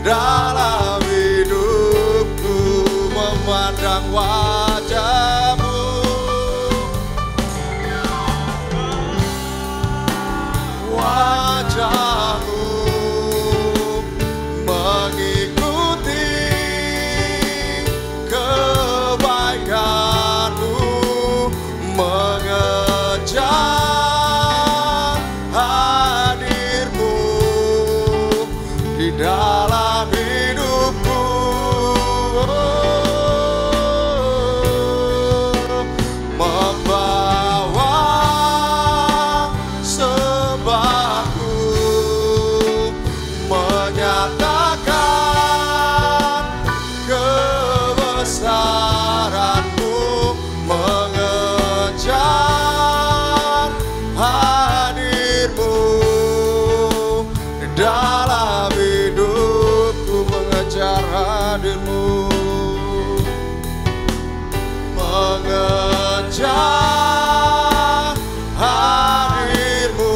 dalam hidupku memandang wajah-Mu. Wajah-Mu mengikuti kebaikan-Mu, mengejar hadir-Mu di dalam hidupku. Membawa sembahku, menyatakan kebesaran-Mu, mengejar hadir-Mu di dalam hidupku, mengejar hadir-Mu, mengejar hadir-Mu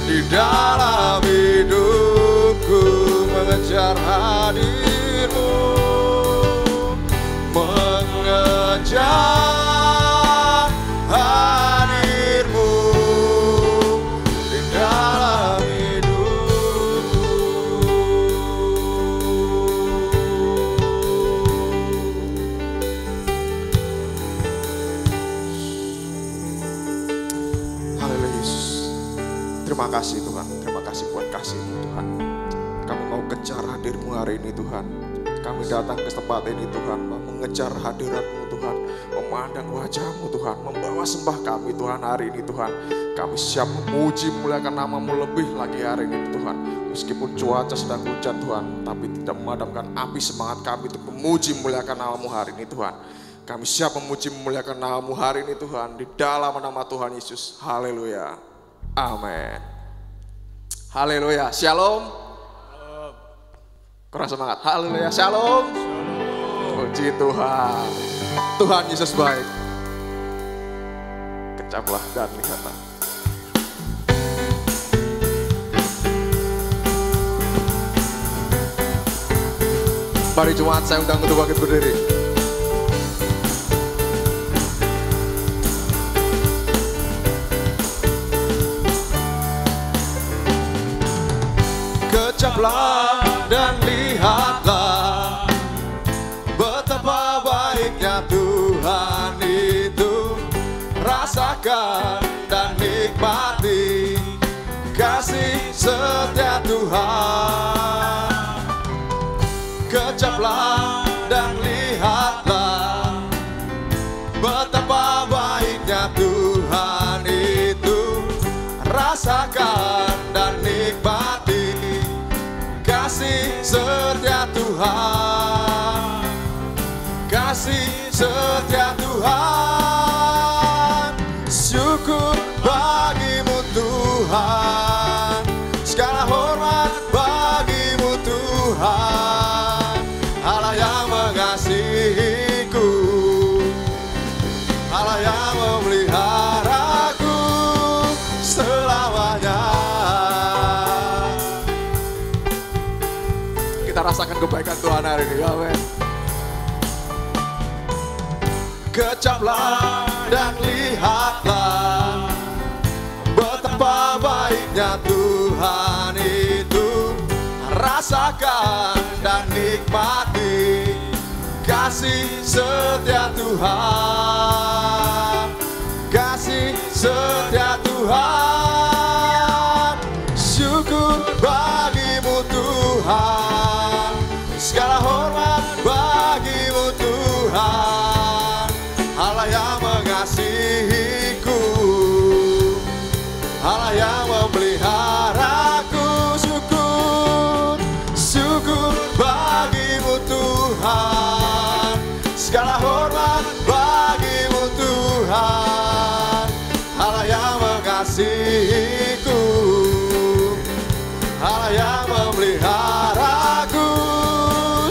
di dalam hidupku, mengejar hadir-Mu, mengejar hadir-Mu di dalam hidupku. Haleluya Yesus. Terima kasih Tuhan, terima kasih buat kasih-Mu Tuhan. Kami mau kejar hadir-Mu hari ini Tuhan. Kami datang ke tempat ini Tuhan, mau mengejar hadirat-Mu Tuhan, memandang wajah-Mu Tuhan, membawa sembah kami Tuhan hari ini Tuhan. Kami siap memuji muliakan nama-Mu lebih lagi hari ini Tuhan. Meskipun cuaca sedang hujan Tuhan, tapi tidak memadamkan api semangat kami untuk memuji muliakan nama-Mu hari ini Tuhan. Kami siap memuji memuliakan nama-Mu hari ini Tuhan, di dalam nama Tuhan Yesus. Haleluya. Amin. Haleluya. Shalom. Kurang semangat. Haleluya. Shalom. Puji Tuhan. Tuhan Yesus baik. Kecaplah dan lihatlah. Mari jemaat, saya undang untuk bangkit berdiri. Kecaplah dan lihatlah betapa baiknya Tuhan itu. Rasakan dan nikmati kasih setia Tuhan. Kecaplah dan lihatlah betapa baiknya Tuhan itu. Rasakan dan nikmati kasih setia Tuhan, kasih setia Tuhan. Syukur bagi-Mu Tuhan, segala hormat bagi-Mu Tuhan. Allah yang mengasihiku, Allah yang memeliharaku selamanya. Kita rasakan kebaikan Tuhan hari ini, amin. Kecaplah dan lihatlah betapa baiknya Tuhan itu. Rasakan dan nikmati kasih setia Tuhan, kasih setia Tuhan. Syukur bagi-Mu Tuhan, segala hormat bagi-Mu Tuhan. Allah yang mengasihiku, Allah yang memeliharaku. Syukur, syukur bagi-Mu Tuhan, segala hormat bagi-Mu Tuhan. Allah yang mengasihiku, Allah yang memeliharaku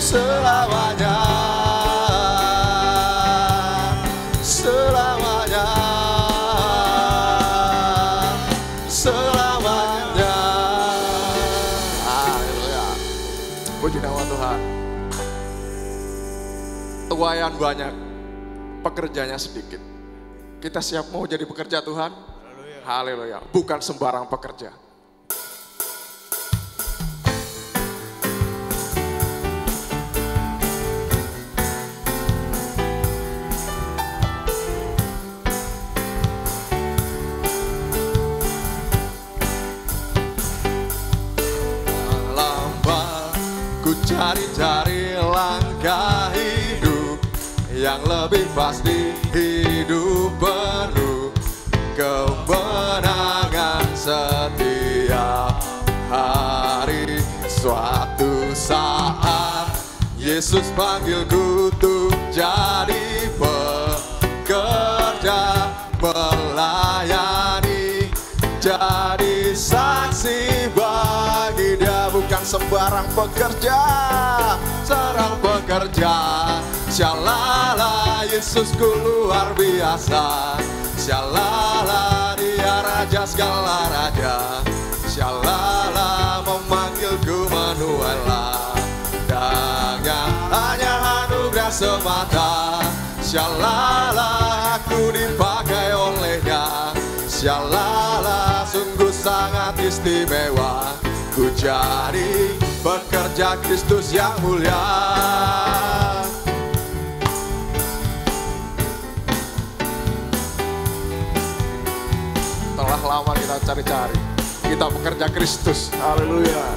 selamanya. Selamanya, selamanya. Haleluya. Puji nama Tuhan. Tuayan banyak, pekerjanya sedikit. Kita siap mau jadi pekerja Tuhan? Haleluya. Bukan sembarang pekerja. Cari-cari langkah hidup yang lebih pasti, hidup penuh kemenangan setiap hari. Suatu saat Yesus panggilku untuk jadi pekerja, melayani, jadi saksi bagi Dia. Bukan sembarang pekerja, seorang pekerja. Syalala, Yesusku luar biasa. Syalala, Dia raja segala raja. Syalala, memanggilku Manuela. Danya hanya anugerah semata. Syalala, aku dipakai olehnya. Syalala, sungguh sangat istimewa. Ku jadi pekerja Kristus yang mulia. Telah lama kita cari-cari, kita pekerja Kristus. Haleluya.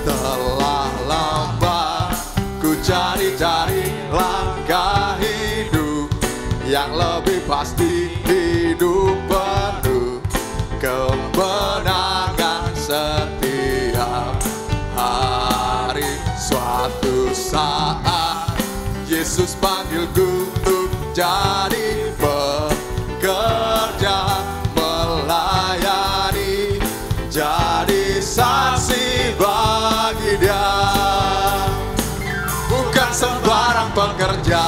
Telah lama ku cari-cari langkah hidup yang lebih pasti, hidup penuh kemenangan setiap hari. Suatu saat Yesus panggilku untuk jadi pekerja, melayani, jadi saksi bagi Dia. Bukan sembarang pekerja.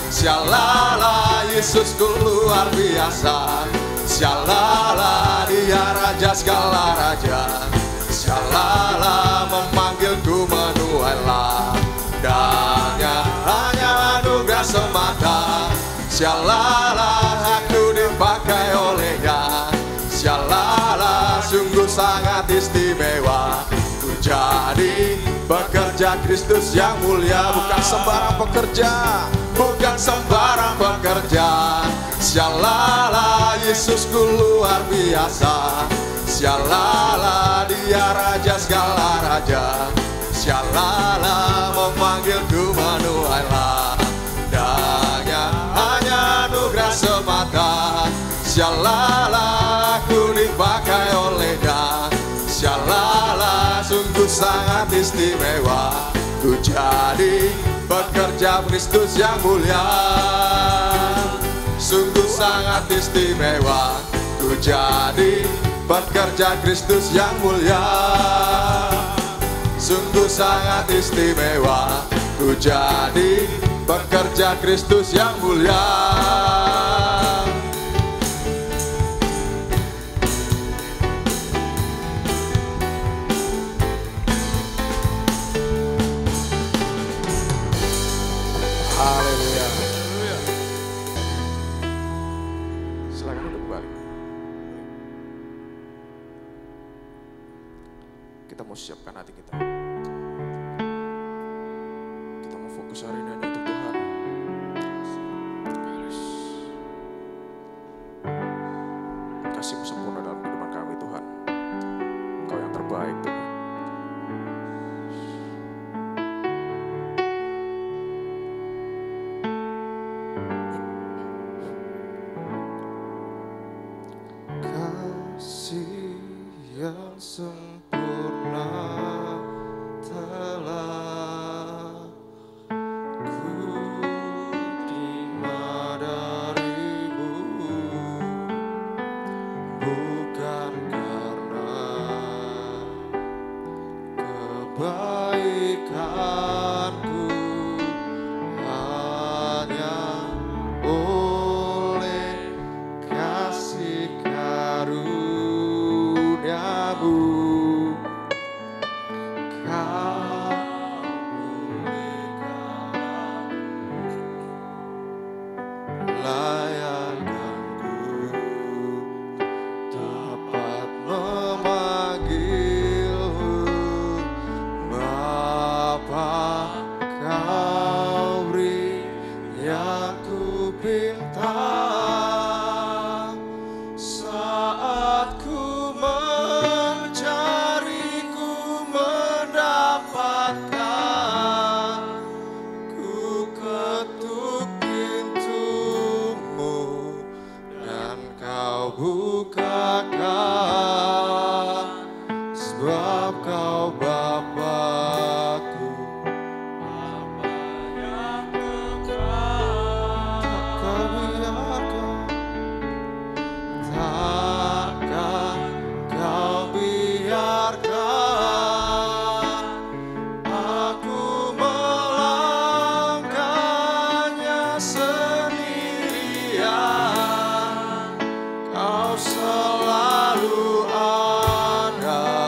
Syalala, Yesusku luar biasa. Syalala, Dia raja segala raja. Syalala, memanggilku Manuela. Danya hanya anugerah semata. Syalala, aku dipakai olehnya. Syalala, sungguh sangat istimewa. Ku jadi pekerja Kristus yang mulia. Bukan sembarang pekerja, bukan sembarang pekerja. Syalala, Yesusku luar biasa. Syalala, Dia raja segala raja. Syalala, memanggilku Manuela. Danya hanya anugerah semata. Syalala, aku dipakai olehnya. Syalala, sungguh sangat istimewa. Ku jadi pekerja Kristus yang mulia. Sungguh sangat istimewa. Ku jadi pekerja Kristus yang mulia. Sungguh sangat istimewa. Ku jadi pekerja Kristus yang mulia. Haleluya. Silakan duduk kembali. Kita mau siapkan hati kita. Kita mau fokus hari ini hanya untuk Tuhan. Kasih-Mu sempurna dalam kehidupan kami Tuhan. Engkau yang terbaik Tuhan. Yang sempurna telah ku terima dari-Mu, bukan karena kebaikanku, hanya oleh kasih karunia-Mu. sebab Kau Bapa-Ku. Kau selalu ada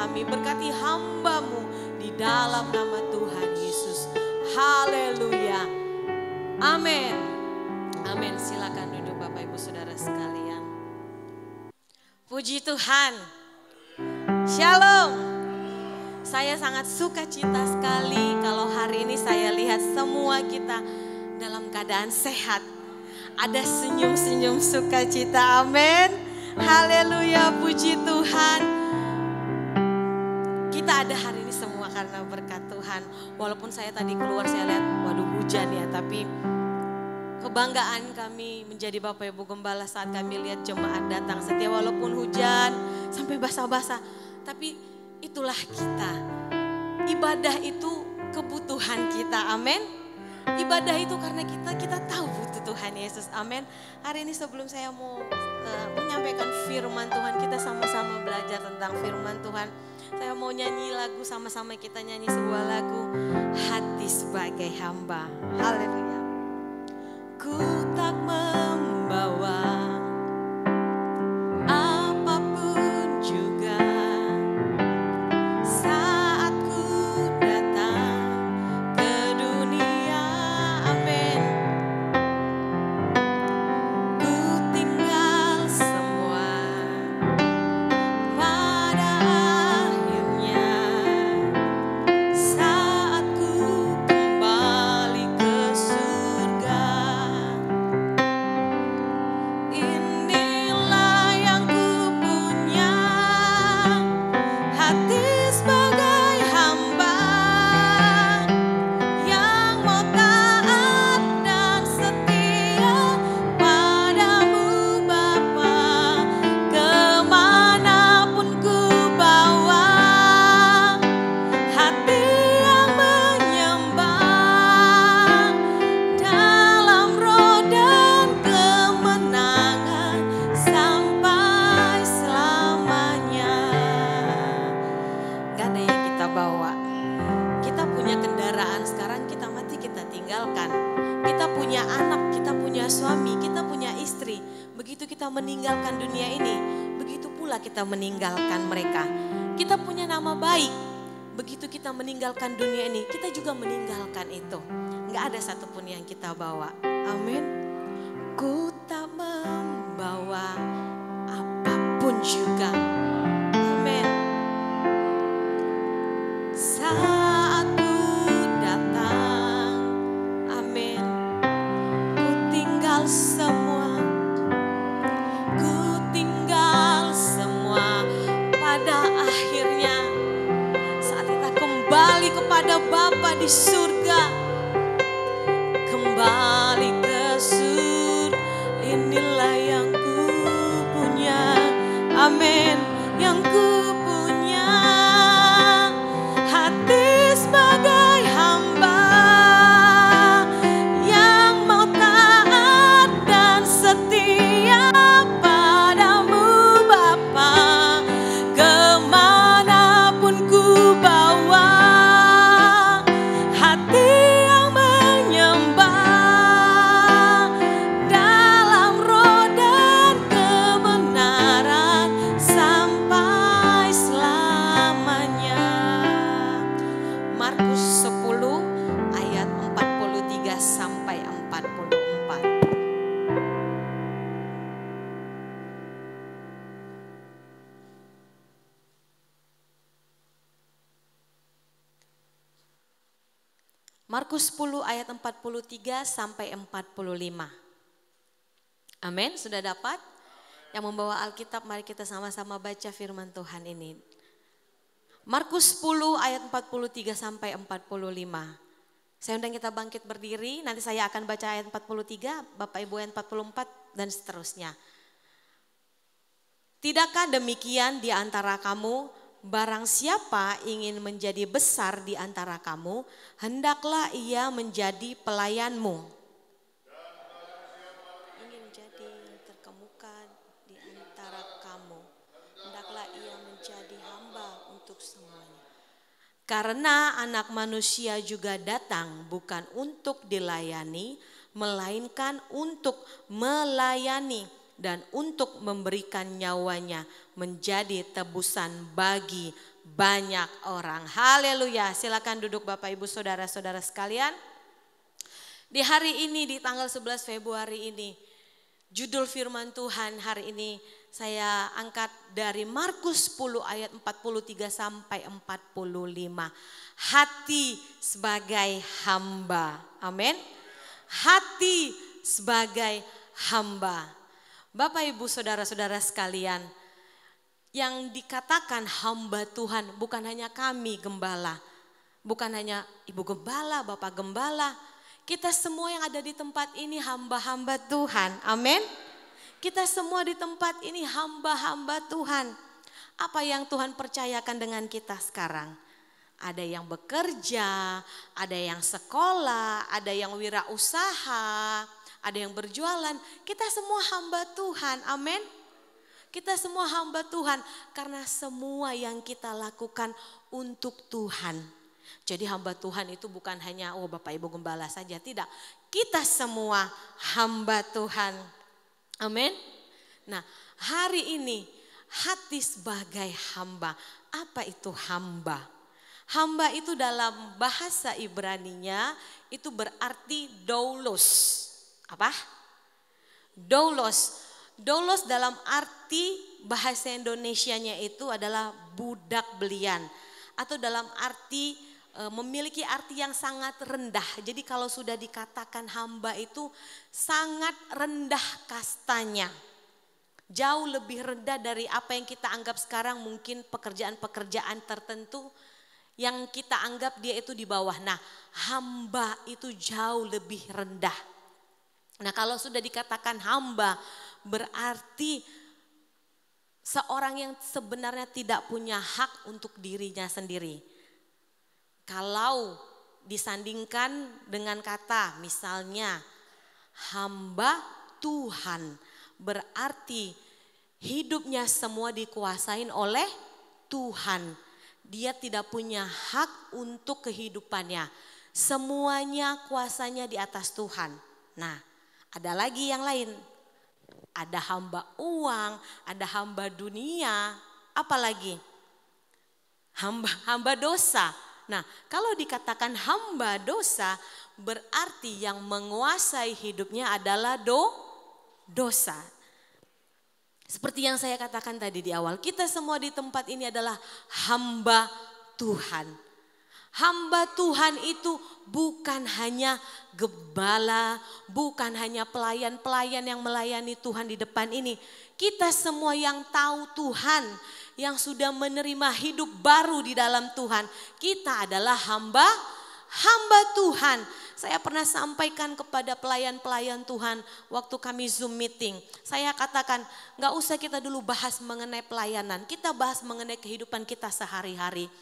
kami, berkati hamba-Mu di dalam nama Tuhan Yesus. Haleluya. Amin. Amin. Silakan duduk Bapak Ibu Saudara sekalian. Puji Tuhan. Shalom. Saya sangat sukacita sekali kalau hari ini saya lihat semua kita dalam keadaan sehat. Ada senyum-senyum sukacita, amin. Haleluya, puji Tuhan. Kita ada hari ini semua karena berkat Tuhan. Walaupun saya tadi keluar saya lihat, waduh hujan ya, tapi kebanggaan kami menjadi Bapak Ibu Gembala saat kami lihat jemaat datang setia walaupun hujan sampai basah-basah. Tapi itulah kita. Ibadah itu kebutuhan kita, amin. Ibadah itu karena kita tahu butuh Tuhan Yesus, amin. Hari ini sebelum saya mau menyampaikan firman Tuhan, kita sama-sama belajar tentang firman Tuhan. Saya mau nyanyi lagu, sama-sama kita nyanyi sebuah lagu, Hati Sebagai Hamba. Haleluya. Ku tak membawa apapun juga saat ku datang ke dunia, amin. Ku tinggal semua pada akhirnya saat ku kembali ke surga. Inilah yang ku punya, hati sebagai hamba yang mau taat dan setia padamu Bapa. Kemanapun ku bawa, hati yang menyembah dalam roh dan kemenangan sampai selamanya. Gak ada yang kita bawa. Kita punya kendaraan sekarang, kita mati kita tinggalkan. Kita punya anak, kita punya suami, kita punya istri. Begitu kita meninggalkan dunia ini, begitu pula kita meninggalkan mereka. Kita punya nama baik. Begitu kita meninggalkan dunia ini, kita juga meninggalkan itu. Gak ada satupun yang kita bawa. Amin. Ku tak membawa apapun juga. Amin. Saat ku datang, amin. Ku tinggal semua, ku tinggal semua pada akhirnya. Saat kita kembali kepada Bapa di surga, kembali ke surga. Inilah yang ku punya, amin. Yang ku punya, hati sebagai hamba yang mau taat dan setia padamu Bapa. Kemanapun ku bawa, hati yang menyembah dalam roh dan kebenaran sampai selamanya. Markus 10 ayat 43 sampai 44. Markus 10 ayat 43 sampai 45. Amin, sudah dapat? Yang membawa Alkitab, mari kita sama-sama baca firman Tuhan ini. Markus 10 ayat 43 sampai 45. Saya undang kita bangkit berdiri, nanti saya akan baca ayat 43, Bapak Ibu ayat 44 dan seterusnya. Tidakkah demikian di antara kamu, barang siapa ingin menjadi besar di antara kamu, hendaklah ia menjadi pelayanmu. Ingin menjadi yang terkemuka di antara kamu, hendaklah ia menjadi hamba untuk semuanya. Karena anak manusia juga datang bukan untuk dilayani, melainkan untuk melayani dan untuk memberikan nyawanya menjadi tebusan bagi banyak orang. Haleluya. Silakan duduk Bapak Ibu Saudara-saudara sekalian. Di hari ini, di tanggal 11 Februari ini, judul firman Tuhan hari ini saya angkat dari Markus 10 ayat 43 sampai 45. Hati sebagai hamba. Amin. Hati sebagai hamba. Bapak Ibu Saudara-saudara sekalian, yang dikatakan hamba Tuhan bukan hanya kami gembala, bukan hanya Ibu Gembala, Bapak Gembala. Kita semua yang ada di tempat ini hamba-hamba Tuhan. Amin. Kita semua di tempat ini hamba-hamba Tuhan. Apa yang Tuhan percayakan dengan kita sekarang? Ada yang bekerja, ada yang sekolah, ada yang wirausaha, ada yang berjualan. Kita semua hamba Tuhan. Amin. Kita semua hamba Tuhan karena semua yang kita lakukan untuk Tuhan. Jadi hamba Tuhan itu bukan hanya Bapak Ibu Gembala saja, tidak. Kita semua hamba Tuhan. Amin. Nah, hari ini hati sebagai hamba. Apa itu hamba? Hamba itu dalam bahasa Ibraninya itu berarti doulos. Apa? Doulos. Doulos dalam arti bahasa Indonesianya itu adalah budak belian. Atau dalam arti memiliki arti yang sangat rendah. Jadi kalau sudah dikatakan hamba itu sangat rendah kastanya. Jauh lebih rendah dari apa yang kita anggap sekarang mungkin pekerjaan-pekerjaan tertentu. Yang kita anggap dia itu di bawah. Nah, hamba itu jauh lebih rendah. Nah, kalau sudah dikatakan hamba berarti seorang yang sebenarnya tidak punya hak untuk dirinya sendiri. Kalau disandingkan dengan kata misalnya hamba Tuhan, berarti hidupnya semua dikuasain oleh Tuhan. Dia tidak punya hak untuk kehidupannya. Semuanya kuasanya di atas Tuhan. Nah, ada lagi yang lain. Ada hamba uang, ada hamba dunia, apalagi hamba dosa. Nah, kalau dikatakan hamba dosa, berarti yang menguasai hidupnya adalah dosa. Seperti yang saya katakan tadi di awal, kita semua di tempat ini adalah hamba Tuhan. Hamba Tuhan itu bukan hanya gembala, bukan hanya pelayan-pelayan yang melayani Tuhan di depan ini. Kita semua yang tahu Tuhan, yang sudah menerima hidup baru di dalam Tuhan. Kita adalah hamba Tuhan. Saya pernah sampaikan kepada pelayan-pelayan Tuhan waktu kami Zoom meeting. Saya katakan gak usah kita dulu bahas mengenai pelayanan. Kita bahas mengenai kehidupan kita sehari-hari.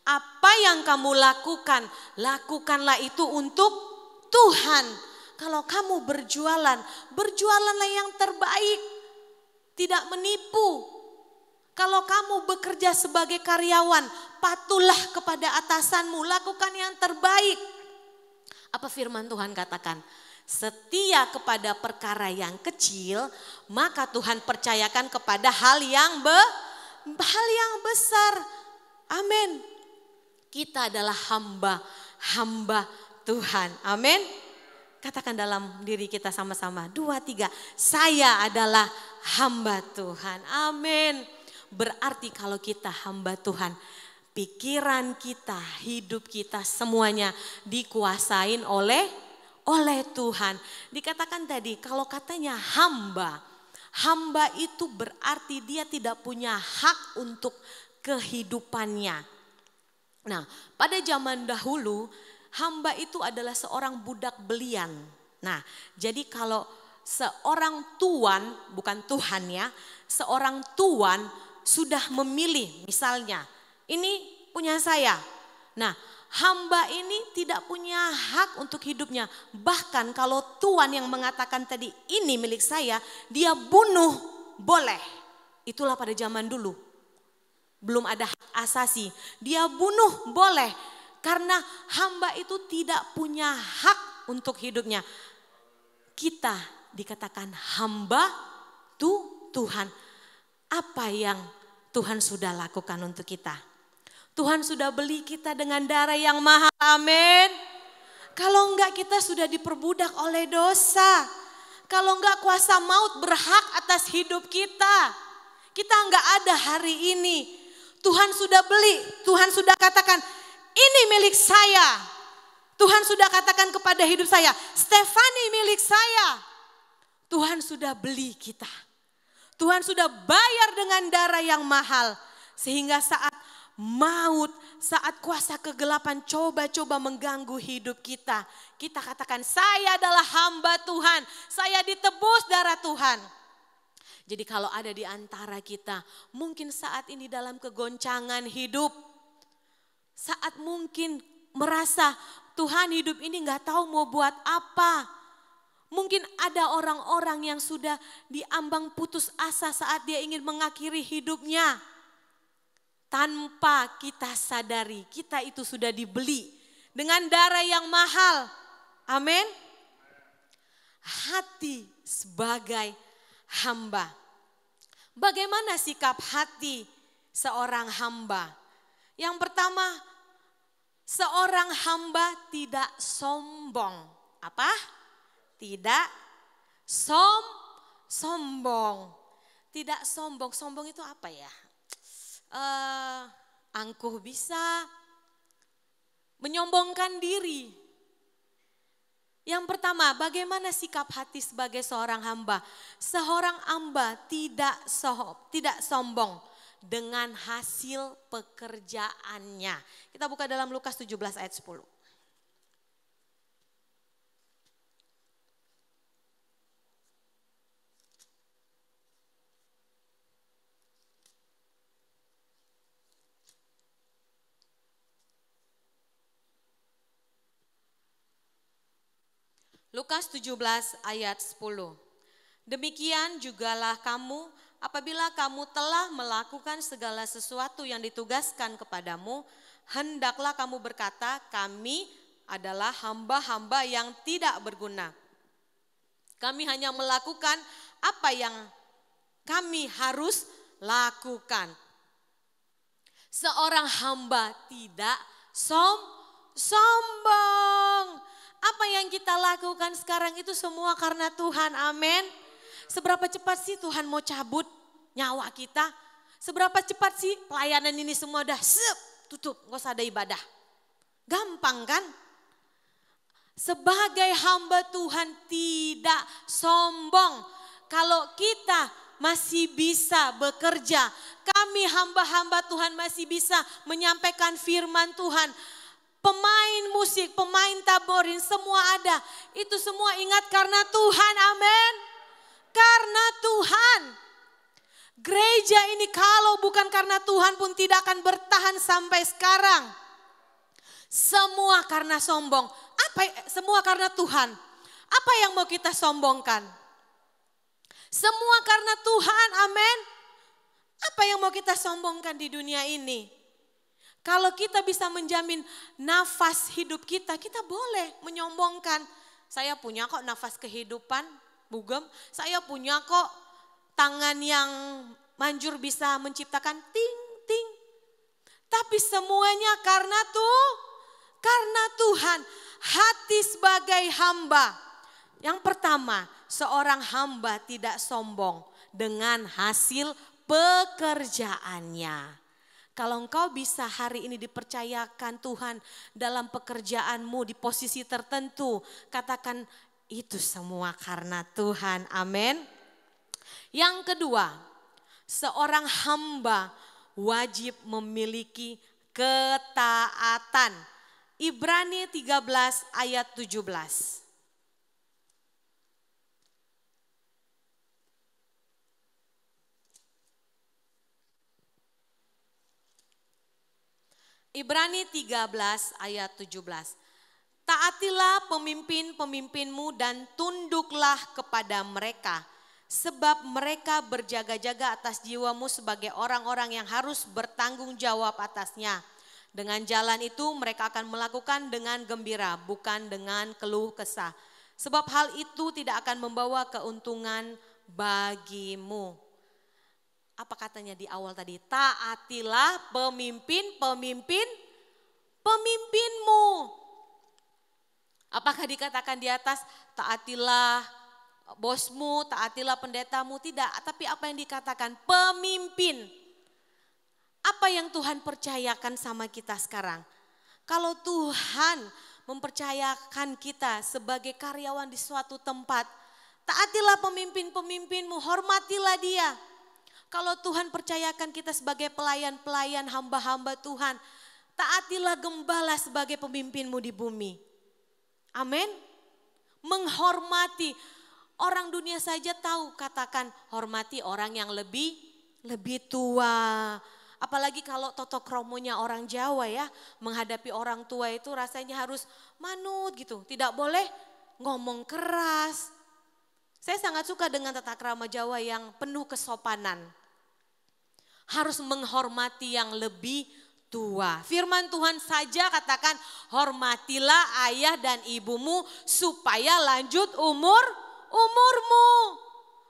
Apa yang kamu lakukan, lakukanlah itu untuk Tuhan. Kalau kamu berjualan, berjualanlah yang terbaik. Tidak menipu. Kalau kamu bekerja sebagai karyawan, patuhlah kepada atasanmu, lakukan yang terbaik. Apa firman Tuhan katakan? Setia kepada perkara yang kecil, maka Tuhan percayakan kepada hal yang besar. Amin. Kita adalah hamba Tuhan. Amin. Katakan dalam diri kita sama-sama. 2, 3. Saya adalah hamba Tuhan. Amin. Berarti kalau kita hamba Tuhan, pikiran kita, hidup kita semuanya dikuasain oleh Tuhan. Dikatakan tadi kalau katanya hamba itu berarti dia tidak punya hak untuk kehidupannya. Nah, pada zaman dahulu hamba itu adalah seorang budak belian. Nah, jadi kalau seorang tuan, bukan Tuhan ya, seorang tuan sudah memilih misalnya, ini punya saya. Nah, hamba ini tidak punya hak untuk hidupnya. Bahkan kalau tuan yang mengatakan tadi ini milik saya, dia bunuh boleh. Itulah pada zaman dulu. Belum ada hak asasi. Dia bunuh boleh. Karena hamba itu tidak punya hak untuk hidupnya. Kita dikatakan hamba Tuhan. Apa yang Tuhan sudah lakukan untuk kita? Tuhan sudah beli kita dengan darah yang mahal, amin. Kalau enggak kita sudah diperbudak oleh dosa. Kalau enggak kuasa maut berhak atas hidup kita. Kita enggak ada hari ini. Tuhan sudah beli, Tuhan sudah katakan ini milik saya. Tuhan sudah katakan kepada hidup saya, Stefani milik saya. Tuhan sudah beli kita. Tuhan sudah bayar dengan darah yang mahal. Sehingga saat maut, saat kuasa kegelapan coba-coba mengganggu hidup kita. Kita katakan saya adalah hamba Tuhan. Saya ditebus darah Tuhan. Jadi kalau ada di antara kita, mungkin saat ini dalam kegoncangan hidup. Saat mungkin merasa Tuhan hidup ini gak tahu mau buat apa. Mungkin ada orang-orang yang sudah diambang putus asa saat dia ingin mengakhiri hidupnya. Tanpa kita sadari, kita itu sudah dibeli dengan darah yang mahal. Amin. Hati sebagai hamba. Bagaimana sikap hati seorang hamba? Yang pertama, seorang hamba tidak sombong. Apa? Tidak sombong. Tidak sombong. Sombong itu apa ya? Angkuh bisa. Menyombongkan diri. Yang pertama, bagaimana sikap hati sebagai seorang hamba? Seorang hamba tidak sombong dengan hasil pekerjaannya. Kita buka dalam Lukas 17 ayat 10. Lukas 17 ayat 10. Demikian jugalah kamu apabila kamu telah melakukan segala sesuatu yang ditugaskan kepadamu, hendaklah kamu berkata, kami adalah hamba-hamba yang tidak berguna. Kami hanya melakukan apa yang kami harus lakukan. Seorang hamba tidak sombong. Apa yang kita lakukan sekarang itu semua karena Tuhan, amin. Seberapa cepat sih Tuhan mau cabut nyawa kita? Seberapa cepat sih pelayanan ini semua udah tutup, gak usah ada ibadah. Gampang kan? Sebagai hamba Tuhan tidak sombong. Kalau kita masih bisa bekerja, kami hamba-hamba Tuhan masih bisa menyampaikan firman Tuhan. Pemain musik, pemain taborin, semua ada. Itu semua ingat karena Tuhan, amin. Karena Tuhan. Gereja ini kalau bukan karena Tuhan pun tidak akan bertahan sampai sekarang. Semua karena sombong. Semua karena Tuhan. Apa yang mau kita sombongkan? Semua karena Tuhan, amin. Apa yang mau kita sombongkan di dunia ini? Kalau kita bisa menjamin nafas hidup kita, kita boleh menyombongkan. Saya punya kok nafas kehidupan, Bugem. Saya punya kok tangan yang manjur bisa menciptakan ting-ting. Tapi semuanya karena Tuhan. Hati sebagai hamba. Yang pertama, seorang hamba tidak sombong dengan hasil pekerjaannya. Kalau engkau bisa hari ini dipercayakan Tuhan dalam pekerjaanmu di posisi tertentu, katakan itu semua karena Tuhan, amin. Yang kedua, seorang hamba wajib memiliki ketaatan. Ibrani 13 ayat 17. Ibrani 13 ayat 17. Taatilah pemimpin-pemimpinmu dan tunduklah kepada mereka. Sebab mereka berjaga-jaga atas jiwamu sebagai orang-orang yang harus bertanggung jawab atasnya. Dengan jalan itu mereka akan melakukan dengan gembira, bukan dengan keluh kesah. Sebab hal itu tidak akan membawa keuntungan bagimu. apa katanya di awal tadi? Taatilah pemimpinmu. Apakah dikatakan di atas taatilah bosmu, taatilah pendetamu? Tidak, tapi apa yang dikatakan? Pemimpin. Apa yang Tuhan percayakan sama kita sekarang? Kalau Tuhan mempercayakan kita sebagai karyawan di suatu tempat, taatilah pemimpin-pemimpinmu, hormatilah dia. Kalau Tuhan percayakan kita sebagai pelayan-pelayan, hamba-hamba Tuhan, taatilah gembala sebagai pemimpinmu di bumi. Amin. Menghormati. Orang dunia saja tahu, katakan hormati orang yang lebih tua. Apalagi kalau toto kromonya orang Jawa ya, menghadapi orang tua itu rasanya harus manut gitu. Tidak boleh ngomong keras. Saya sangat suka dengan tata krama Jawa yang penuh kesopanan. Harus menghormati yang lebih tua. Firman Tuhan saja katakan hormatilah ayah dan ibumu supaya lanjut umurmu.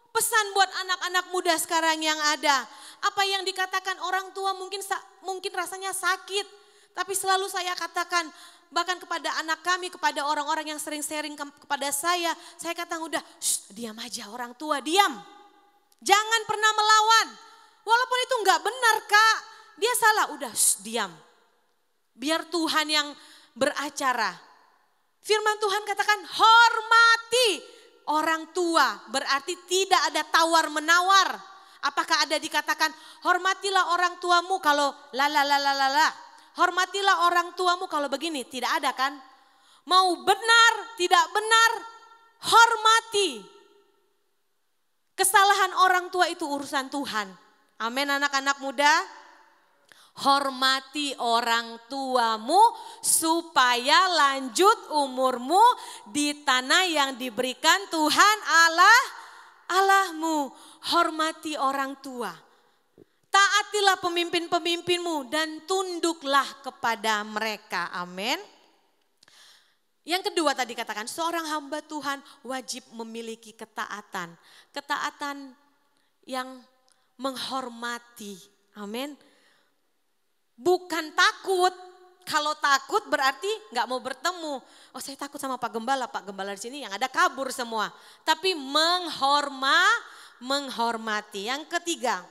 Pesan buat anak-anak muda sekarang yang ada. Apa yang dikatakan orang tua mungkin rasanya sakit. Tapi selalu saya katakan bahkan kepada anak kami, kepada orang-orang yang sering sharing kepada saya katakan udah diam aja orang tua, diam. Jangan pernah melawan. Walaupun itu enggak benar Kak, dia salah, udah diam. Biar Tuhan yang beracara. Firman Tuhan katakan hormati orang tua, berarti tidak ada tawar menawar. Apakah ada dikatakan hormatilah orang tuamu kalau hormatilah orang tuamu kalau begini, tidak ada kan? Mau benar, tidak benar, hormati. Kesalahan orang tua itu urusan Tuhan. Amin anak-anak muda. Hormati orang tuamu supaya lanjut umurmu di tanah yang diberikan Tuhan Allahmu. Hormati orang tua. Taatilah pemimpin-pemimpinmu dan tunduklah kepada mereka. Amin. Yang kedua tadi katakan seorang hamba Tuhan wajib memiliki ketaatan. Ketaatan yang menghormati. Amin. Bukan takut. Kalau takut berarti nggak mau bertemu. Oh saya takut sama Pak Gembala. Pak Gembala di sini yang ada kabur semua. Tapi menghormati. Yang ketiga.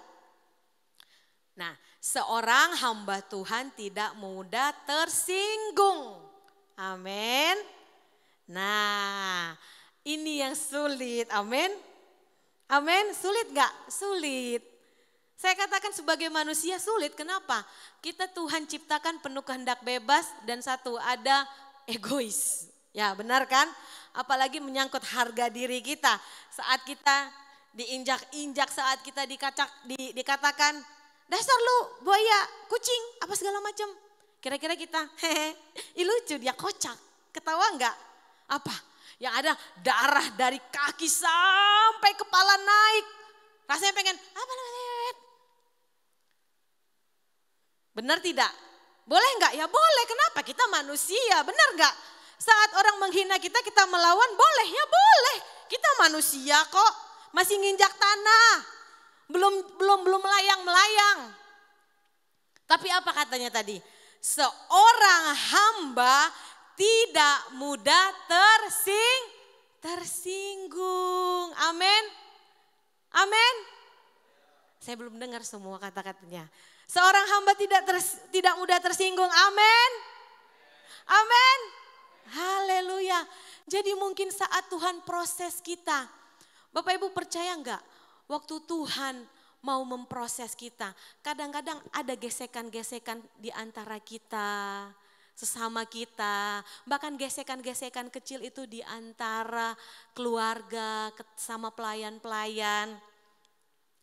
Nah seorang hamba Tuhan tidak mudah tersinggung. Amin. Nah ini yang sulit. Amin. Amin. Sulit gak? Sulit. Saya katakan sebagai manusia sulit. Kenapa? Kita Tuhan ciptakan penuh kehendak bebas dan satu ada egois. Ya benar kan? Apalagi menyangkut harga diri kita. Saat kita diinjak-injak, saat kita dikatakan dasar lu buaya, kucing, apa segala macam. Kira-kira kita lucu dia kocak. Ketawa enggak? Apa? Yang ada darah dari kaki sampai kepala naik. Rasanya pengen apa namanya? Benar tidak? Boleh enggak? Ya boleh. Kenapa? Kita manusia. Benar enggak? Saat orang menghina kita, kita melawan boleh. Ya boleh. Kita manusia kok. Masih nginjak tanah. Belum melayang-melayang. Tapi apa katanya tadi? Seorang hamba tidak mudah tersinggung. Amin. Amin. Saya belum dengar semua kata-katanya. Seorang hamba tidak mudah tersinggung. Amin. Amin. Haleluya. Jadi mungkin saat Tuhan proses kita. Bapak Ibu percaya enggak? Waktu Tuhan mau memproses kita. Kadang-kadang ada gesekan-gesekan di antara kita. Sesama kita. Bahkan gesekan-gesekan kecil itu di antara keluarga sama pelayan-pelayan.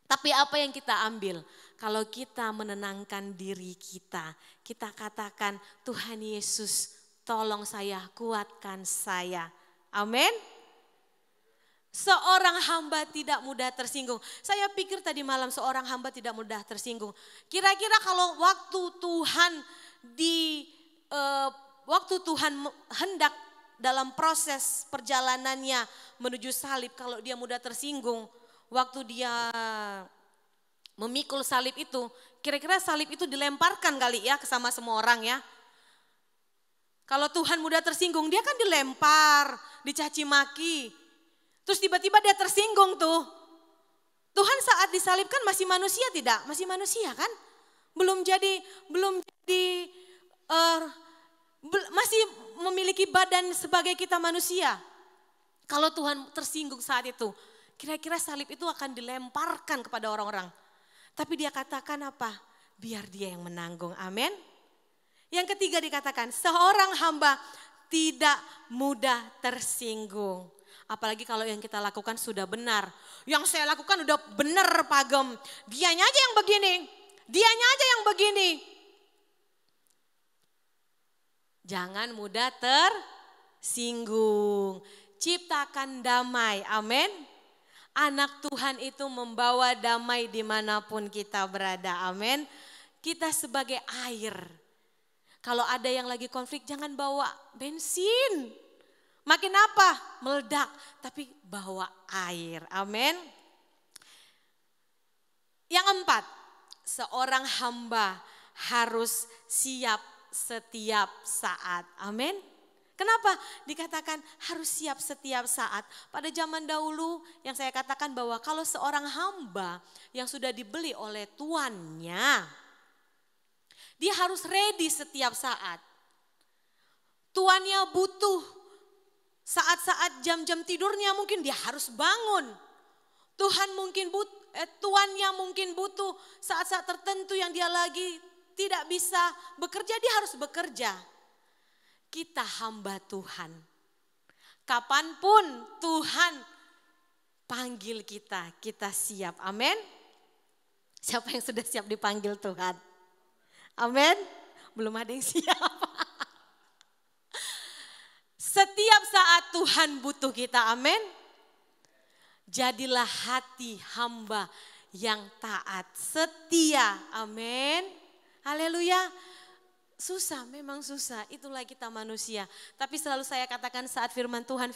Tapi apa yang kita ambil? Kalau kita menenangkan diri kita, kita katakan Tuhan Yesus tolong saya, kuatkan saya. Amin. Seorang hamba tidak mudah tersinggung. Saya pikir tadi malam seorang hamba tidak mudah tersinggung. Kira-kira kalau waktu Tuhan hendak dalam proses perjalanannya menuju salib, kalau dia mudah tersinggung, waktu dia memikul salib itu, kira-kira salib itu dilemparkan kali ya ke sama semua orang ya. Kalau Tuhan mudah tersinggung, dia kan dilempar, dicaci maki. Terus tiba-tiba dia tersinggung tuh. Tuhan saat disalibkan masih manusia tidak? Masih manusia kan? Masih memiliki badan sebagai kita manusia. Kalau Tuhan tersinggung saat itu, kira-kira salib itu akan dilemparkan kepada orang-orang. Tapi dia katakan apa? Biar dia yang menanggung, amin. Yang ketiga dikatakan, seorang hamba tidak mudah tersinggung. Apalagi kalau yang kita lakukan sudah benar. Yang saya lakukan udah benar Pak Gem. Dianya aja yang begini. Dianya aja yang begini. Jangan mudah tersinggung. Ciptakan damai, amin. Anak Tuhan itu membawa damai dimanapun kita berada, amin. Kita sebagai air. Kalau ada yang lagi konflik jangan bawa bensin. Makin apa? Meledak. Tapi bawa air. Amin. Yang keempat, seorang hamba harus siap setiap saat. Amin. Kenapa dikatakan harus siap setiap saat? Pada zaman dahulu yang saya katakan bahwa kalau seorang hamba yang sudah dibeli oleh tuannya, dia harus ready setiap saat. Tuannya butuh saat-saat jam-jam tidurnya mungkin dia harus bangun. Tuannya mungkin butuh saat-saat tertentu yang dia lagi tidak bisa bekerja, dia harus bekerja. Kita hamba Tuhan. Kapanpun Tuhan panggil kita, kita siap. Amin. Siapa yang sudah siap dipanggil Tuhan? Amin. Belum ada yang siap. Setiap saat Tuhan butuh kita, amin. Jadilah hati hamba yang taat, setia, amin. Haleluya. Susah, memang susah, itulah kita manusia. Tapi selalu saya katakan saat firman Tuhan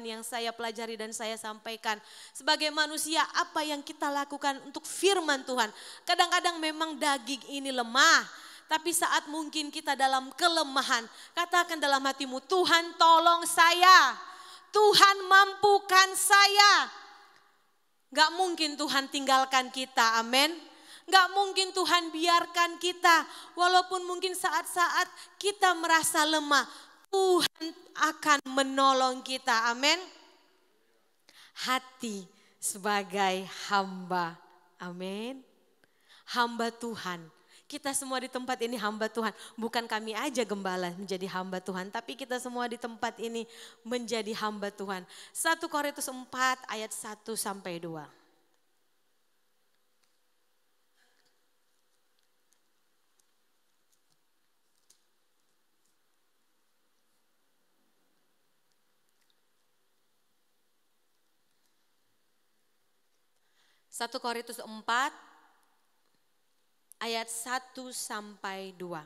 yang saya pelajari dan saya sampaikan. Sebagai manusia apa yang kita lakukan untuk firman Tuhan. Kadang-kadang memang daging ini lemah. Tapi saat mungkin kita dalam kelemahan, katakan dalam hatimu, Tuhan tolong saya. Tuhan mampukan saya. Gak mungkin Tuhan tinggalkan kita, amin. Gak mungkin Tuhan biarkan kita. Walaupun mungkin saat-saat kita merasa lemah, Tuhan akan menolong kita, amin. Hati sebagai hamba, amin. Hamba Tuhan. Kita semua di tempat ini hamba Tuhan. Bukan kami aja gembala menjadi hamba Tuhan. Tapi kita semua di tempat ini menjadi hamba Tuhan. 1 Korintus 4 ayat 1 sampai 2. Satu Korintus 4 ayat 1 sampai 2.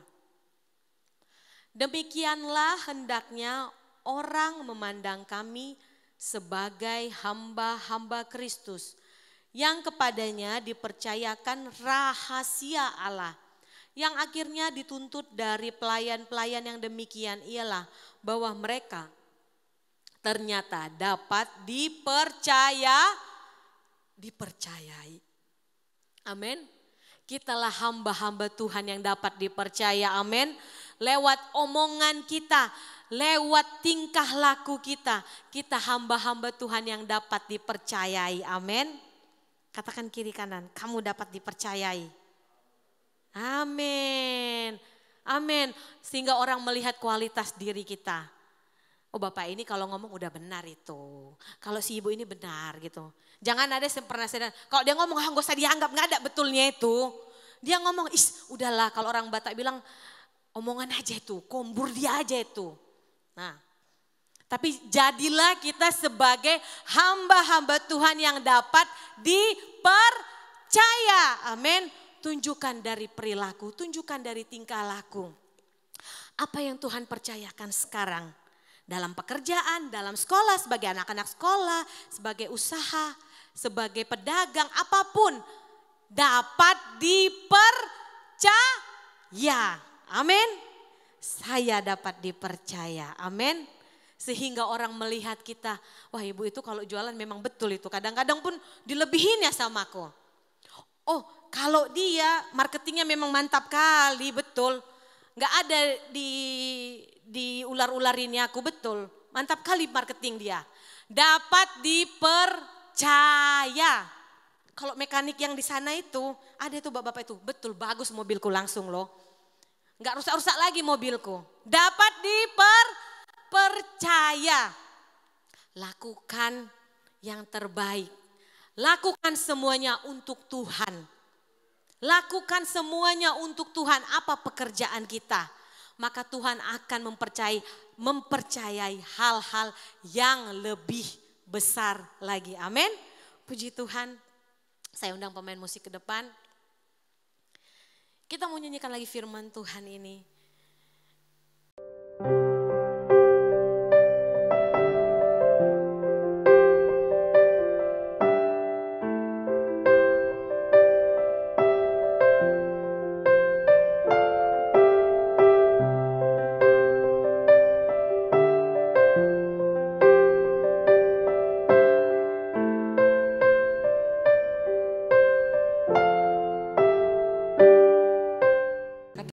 Demikianlah hendaknya orang memandang kami sebagai hamba-hamba Kristus yang kepadanya dipercayakan rahasia Allah. Yang akhirnya dituntut dari pelayan-pelayan yang demikian ialah bahwa mereka ternyata dapat dipercayai. Amin. Kitalah hamba-hamba Tuhan yang dapat dipercaya, amin. Lewat omongan kita, lewat tingkah laku kita, kita hamba-hamba Tuhan yang dapat dipercayai, amin. Katakan kiri kanan, kamu dapat dipercayai. Amin, amin. Sehingga orang melihat kualitas diri kita. Oh bapak ini kalau ngomong udah benar itu. Kalau si ibu ini benar gitu. Jangan ada yang pernah sadar. Kalau dia ngomong gak usah dianggap, gak ada betulnya itu. Dia ngomong udahlah kalau orang Batak bilang omongan aja itu. Kombur dia aja itu. Nah tapi jadilah kita sebagai hamba-hamba Tuhan yang dapat dipercaya. Amin. Tunjukkan dari perilaku, tunjukkan dari tingkah laku. Apa yang Tuhan percayakan sekarang? Dalam pekerjaan, dalam sekolah, sebagai anak-anak sekolah, sebagai usaha, sebagai pedagang, apapun. dapat dipercaya. Amin. Saya dapat dipercaya. Amin. Sehingga orang melihat kita, wah ibu itu kalau jualan memang betul itu. Kadang-kadang pun dilebihin ya sama aku. Oh kalau dia marketingnya memang mantap kali, betul. Gak ada di ular-ularinnya aku, betul. Mantap kali marketing dia. Dapat dipercaya. Kalau mekanik yang di sana itu, ada itu bapak-bapak itu, betul bagus mobilku langsung loh. Gak rusak-rusak lagi mobilku. Dapat dipercaya. Lakukan yang terbaik. Lakukan semuanya untuk Tuhan. Lakukan semuanya untuk Tuhan. Apa pekerjaan kita? Maka Tuhan akan mempercayai hal-hal yang lebih besar lagi. Amin. Puji Tuhan. Saya undang pemain musik ke depan. Kita mau nyanyikan lagi firman Tuhan ini.